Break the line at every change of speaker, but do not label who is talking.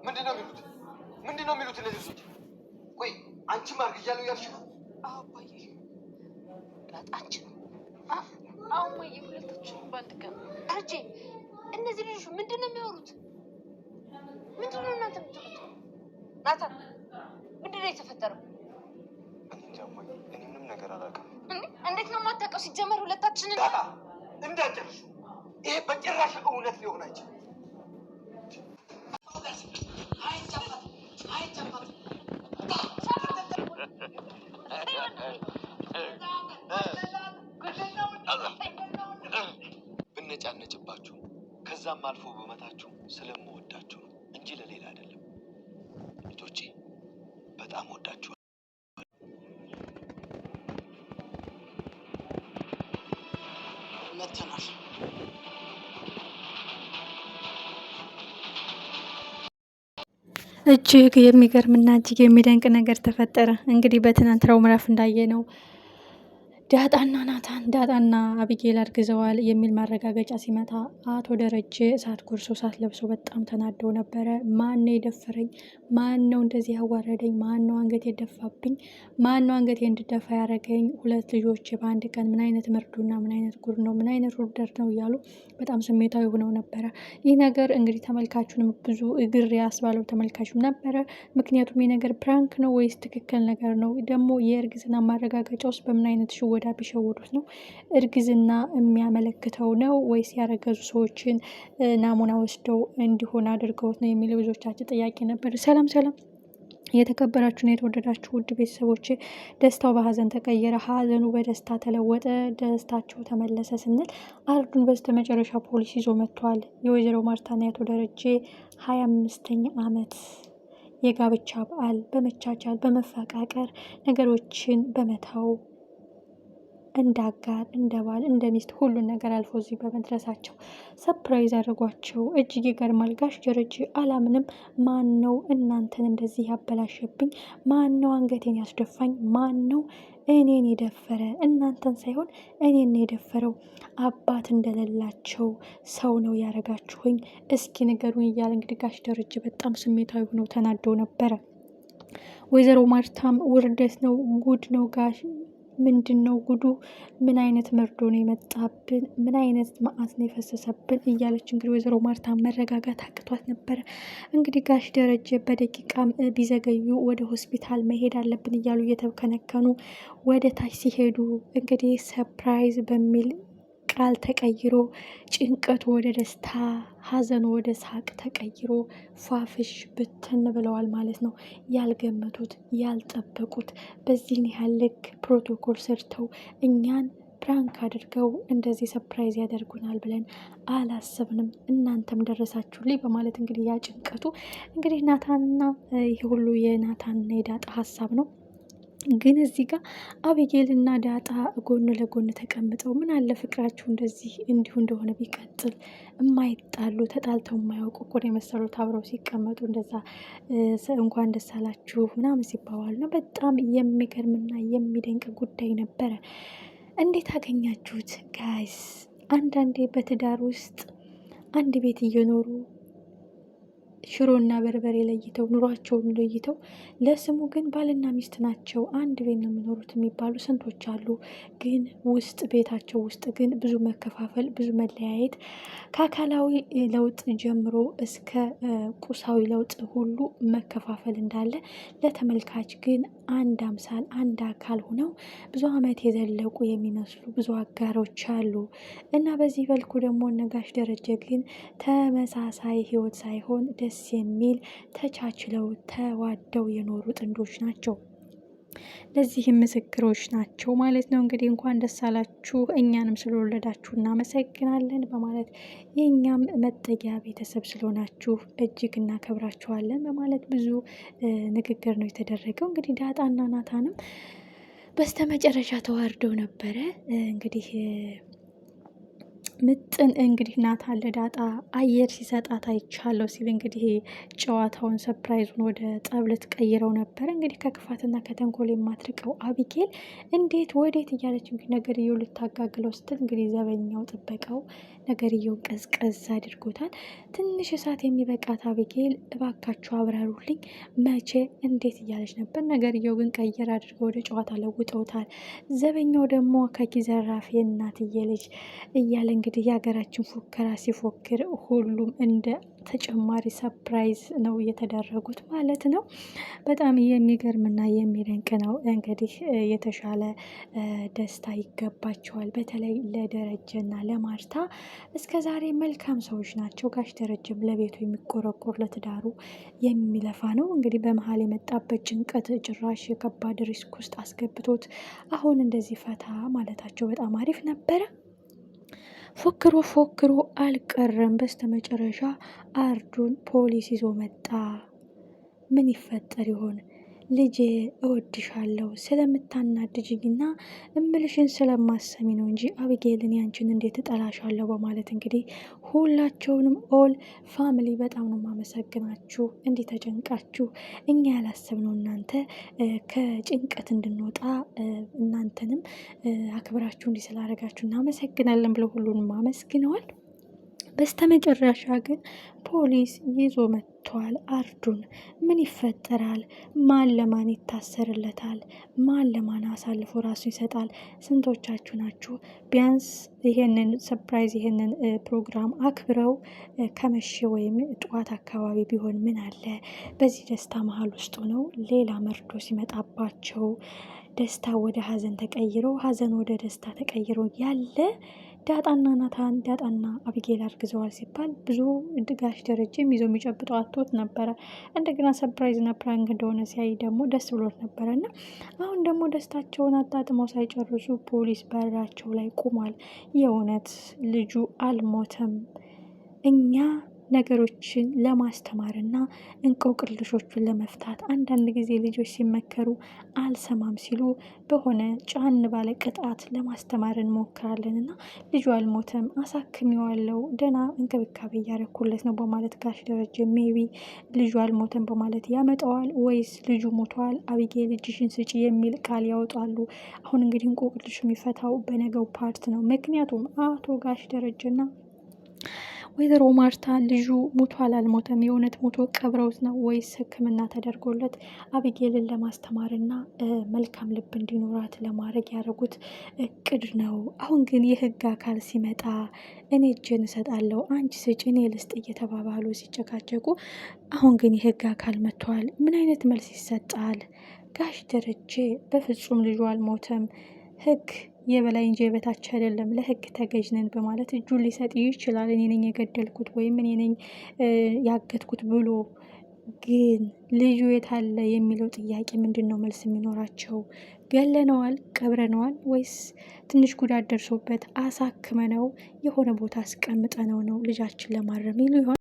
ምንድነው የሚሉት እነዚህ ልጆች? ቆይ አንቺም አርግዣለሁ ያልሽ ነው?
አባዬ ዳጣችን አሁን ሁለታችንም በአንድ ቀን አርጄ እነዚህ ልጆች ምንድነው የሚያወሩት? ምንድነው እናንተ የምትሉት? ናታን ምንድነው የተፈጠረው?
እኔ ምንም ነገር አላውቅም።
እንዴት ነው የማታውቀው? ሲጀመር ሁለታችንን
ዳጣ እንዳጨርሱ ይሄ በጭራሽ እውነት ሊሆን አይችልም። ብነጫነጭባችሁ ከዛም አልፎ በመታችሁ ስለምወዳችሁ ነው እንጂ ለሌላ አይደለም። ልጆቼ በጣም ወዳችሁ መተናል።
እጅግ የሚገርምና እጅግ የሚደንቅ ነገር ተፈጠረ። እንግዲህ በትናንትናው ምዕራፍ እንዳየ ነው ዳጣና አቢጌል አርግዘዋል የሚል ማረጋገጫ ሲመጣ አቶ ደረጀ እሳት ጎርሶ እሳት ለብሶ በጣም ተናደው ነበረ። ማን ነው የደፈረኝ? ማን ነው እንደዚህ ያዋረደኝ? ማን ነው አንገቴ የደፋብኝ? ማን ነው አንገቴ እንድደፋ ያደረገኝ? ሁለት ልጆች በአንድ ቀን ምን አይነት መርዶና ምን አይነት ጉድ ነው? ምን አይነት ውርደት ነው? እያሉ በጣም ስሜታዊ ሆነው ነበረ። ይህ ነገር እንግዲህ ተመልካቹንም ብዙ እግር ያስባለው ተመልካቹም ነበረ። ምክንያቱም ይህ ነገር ፕራንክ ነው ወይስ ትክክል ነገር ነው? ደግሞ የእርግዝና ማረጋገጫ ውስጥ በምን አይነት ሽወዳ ቢሸውዱት ነው? እርግዝና የሚያመለክተው ነው ወይስ ያረገዙ ሰዎችን ናሙና ወስደው እንዲሆን አድርገውት ነው የሚለው ብዙዎቻችን ጥያቄ ነበር። ሰላም የተከበራችሁና የተወደዳችሁ ውድ ቤተሰቦች፣ ደስታው በሀዘን ተቀየረ፣ ሀዘኑ በደስታ ተለወጠ፣ ደስታቸው ተመለሰ ስንል አርዱን በስተመጨረሻ ፖሊስ ይዞ መጥቷል። የወይዘሮ ማርታና የአቶ ደረጀ 25ኛ ዓመት የጋብቻ በዓል በመቻቻል በመፈቃቀር ነገሮችን በመተው እንደ አጋር እንደ ባል እንደ ሚስት ሁሉን ነገር አልፎ እዚህ በመድረሳቸው ሰፕራይዝ አድርጓቸው እጅግ ይገርማል። ጋሽ ደረጀ አላምንም። ማን ነው እናንተን እንደዚህ ያበላሸብኝ? ማን ነው አንገቴን ያስደፋኝ? ማን ነው እኔን የደፈረ? እናንተን ሳይሆን እኔን የደፈረው። አባት እንደሌላቸው ሰው ነው ያረጋችሁኝ፣ እስኪ ንገሩኝ እያለ እንግዲህ ጋሽ ደረጀ በጣም ስሜታዊ ሆነው ተናደው ነበረ። ወይዘሮ ማርታም ውርደት ነው፣ ጉድ ነው ጋሽ፣ ምንድን ነው ጉዱ? ምን አይነት መርዶ ነው የመጣብን? ምን አይነት መዓት ነው የፈሰሰብን? እያለች እንግዲህ ወይዘሮ ማርታ መረጋጋት አቅቷት ነበረ። እንግዲህ ጋሽ ደረጀ በደቂቃም ቢዘገዩ ወደ ሆስፒታል መሄድ አለብን እያሉ እየተከነከኑ ወደ ታች ሲሄዱ እንግዲህ ሰፕራይዝ በሚል ቃል ተቀይሮ ጭንቀቱ ወደ ደስታ፣ ሀዘኑ ወደ ሳቅ ተቀይሮ ፏፍሽ ብትን ብለዋል ማለት ነው። ያልገመቱት ያልጠበቁት በዚህን ያህል ልክ ፕሮቶኮል ሰርተው እኛን ፕራንክ አድርገው እንደዚህ ሰፕራይዝ ያደርጉናል ብለን አላሰብንም፣ እናንተም ደረሳችሁልኝ በማለት እንግዲህ ያ ጭንቀቱ እንግዲህ ናታንና ይሄ ሁሉ የናታንና የዳጣ ሀሳብ ነው። ግን እዚህ ጋር አቢጌል እና ዳጣ ጎን ለጎን ተቀምጠው ምን አለ ፍቅራችሁ እንደዚህ እንዲሁ እንደሆነ ቢቀጥል፣ የማይጣሉ ተጣልተው የማያውቁ እኮ ነው የመሰሉት አብረው ሲቀመጡ እንደዛ እንኳን ደስ አላችሁ ምናምን ሲባባሉ ነው። በጣም የሚገርምና የሚደንቅ ጉዳይ ነበረ። እንዴት አገኛችሁት ጋይስ? አንዳንዴ በትዳር ውስጥ አንድ ቤት እየኖሩ ሽሮና በርበሬ ለይተው ኑሯቸውን ለይተው ለስሙ ግን ባልና ሚስት ናቸው፣ አንድ ቤት ነው የሚኖሩት የሚባሉ ስንቶች አሉ። ግን ውስጥ ቤታቸው ውስጥ ግን ብዙ መከፋፈል፣ ብዙ መለያየት ከአካላዊ ለውጥ ጀምሮ እስከ ቁሳዊ ለውጥ ሁሉ መከፋፈል እንዳለ ለተመልካች ግን አንድ አምሳል አንድ አካል ሆነው ብዙ ዓመት የዘለቁ የሚመስሉ ብዙ አጋሮች አሉ። እና በዚህ መልኩ ደግሞ ነጋሽ ደረጀ ግን ተመሳሳይ ህይወት ሳይሆን ደስ የሚል ተቻችለው ተዋደው የኖሩ ጥንዶች ናቸው። ለዚህም ምስክሮች ናቸው ማለት ነው። እንግዲህ እንኳን ደስ አላችሁ፣ እኛንም ስለወለዳችሁ እናመሰግናለን በማለት የእኛም መጠጊያ ቤተሰብ ስለሆናችሁ እጅግ እናከብራችኋለን በማለት ብዙ ንግግር ነው የተደረገው። እንግዲህ ዳጣና ናታንም በስተመጨረሻ ተዋርደው ነበረ። እንግዲህ ምጥን እንግዲህ ናታን ለዳጣ አየር ሲሰጣት አይቻለሁ ሲል እንግዲህ ጨዋታውን ሰፕራይዙን ወደ ጠብ ልትቀይረው ነበር። እንግዲህ ከክፋትና ከተንኮል የማትርቀው አቢጌል እንዴት ወዴት እያለች እንግዲህ ነገር ልታጋግለው ስትል እንግዲህ ዘበኛው ጥበቃው ነገርየውን ቀዝቀዝ አድርጎታል። ትንሽ እሳት የሚበቃት አቢጌል እባካችሁ አብራሩልኝ መቼ እንዴት እያለች ነበር። ነገርየው ግን ቀየር አድርገው ወደ ጨዋታ ለውጠውታል። ዘበኛው ደግሞ ከኪዘራፌ እናትዬ ልጅ እያለ እንግዲህ የሀገራችን ፉከራ ሲፎክር ሁሉም እንደ ተጨማሪ ሰፕራይዝ ነው እየተደረጉት ማለት ነው። በጣም የሚገርምና የሚደንቅ ነው። እንግዲህ የተሻለ ደስታ ይገባቸዋል። በተለይ ለደረጀና ለማርታ እስከ ዛሬ መልካም ሰዎች ናቸው። ጋሽ ደረጀም ለቤቱ የሚቆረቆር ለትዳሩ የሚለፋ ነው። እንግዲህ በመሀል የመጣበት ጭንቀት ጭራሽ የከባድ ሪስክ ውስጥ አስገብቶት አሁን እንደዚህ ፈታ ማለታቸው በጣም አሪፍ ነበረ። ፎክሮ ፎክሮ አልቀረም። በስተመጨረሻ አርዱን ፖሊስ ይዞ መጣ። ምን ይፈጠር ይሆን? ልጄ እወድሻለሁ ስለምታናድጅኝና እምልሽን ስለማሰሚ ነው እንጂ አቢጌልን ያንቺን እንዴት እጠላሻለሁ በማለት እንግዲህ ሁላቸውንም ኦል ፋሚሊ በጣም ነው ማመሰግናችሁ። እንዲህ ተጨንቃችሁ እኛ ያላሰብነው እናንተ ከጭንቀት እንድንወጣ እናንተንም አክብራችሁ እንዲህ ስላደረጋችሁ እናመሰግናለን ብለው ሁሉንም አመስግነዋል። በስተመጨረሻ ግን ፖሊስ ይዞ መጥቷል አርዱን። ምን ይፈጠራል? ማን ለማን ይታሰርለታል? ማን ለማን አሳልፎ ራሱ ይሰጣል? ስንቶቻችሁ ናችሁ ቢያንስ ይሄንን ሰርፕራይዝ ይሄንን ፕሮግራም አክብረው ከመሸ ወይም ጠዋት አካባቢ ቢሆን ምን አለ በዚህ ደስታ መሀል ውስጥ ሆነው ሌላ መርዶ ሲመጣባቸው ደስታ ወደ ሀዘን ተቀይሮ ሀዘን ወደ ደስታ ተቀይሮ ያለ ዳጣና ናታን ዳጣና አቢጌል አርግዘዋል ሲባል ብዙ ጋሽ ደረጀም ይዞ የሚጨብጠው አቶት ነበረ። እንደገና ሰርፕራይዝ እና ፕራንክ እንደሆነ ሲያይ ደግሞ ደስ ብሎት ነበረ እና አሁን ደግሞ ደስታቸውን አጣጥመው ሳይጨርሱ ፖሊስ በራቸው ላይ ቆሟል። የእውነት ልጁ አልሞተም። እኛ ነገሮችን ለማስተማር እና እንቆቅልሾቹን ለመፍታት አንዳንድ ጊዜ ልጆች ሲመከሩ አልሰማም ሲሉ በሆነ ጫን ባለ ቅጣት ለማስተማር እንሞክራለን እና ልጁ አልሞተም፣ አሳክሜዋለሁ፣ ደህና እንክብካቤ እያደረኩለት ነው በማለት ጋሽ ደረጀ ሜቢ ልጁ አልሞተም በማለት ያመጣዋል ወይስ ልጁ ሞተዋል አቢጌል ልጅሽን ስጪ የሚል ቃል ያወጣሉ። አሁን እንግዲህ እንቆቅልሽ የሚፈታው በነገው ፓርት ነው። ምክንያቱም አቶ ጋሽ ደረጀና ወይዘሮ ማርታ ልጁ ሞቷል አልሞተም፣ የእውነት ሞቶ ቀብረውት ነው ወይስ ሕክምና ተደርጎለት አቢጌልን ለማስተማርና መልካም ልብ እንዲኖራት ለማድረግ ያደረጉት እቅድ ነው። አሁን ግን የህግ አካል ሲመጣ እኔ እጄን እሰጣለሁ አንቺ ስጭ እኔ ልስጥ እየተባባሉ ሲጨቃጨቁ፣ አሁን ግን የህግ አካል መጥቷል። ምን አይነት መልስ ይሰጣል? ጋሽ ደረጀ በፍጹም ልጁ አልሞተም፣ ህግ የበላይ እንጂ የበታች አይደለም፣ ለህግ ተገዥ ነን በማለት እጁን ሊሰጥ ይችላል። እኔ ነኝ የገደልኩት ወይም እኔ ነኝ ያገትኩት ብሎ ግን ልጁ የታለ የሚለው ጥያቄ ምንድን ነው መልስ የሚኖራቸው? ገለነዋል፣ ቀብረነዋል ወይስ ትንሽ ጉዳት ደርሶበት አሳክመነው የሆነ ቦታ አስቀምጠነው ነው ልጃችን ለማረም ይሉ ይሆን?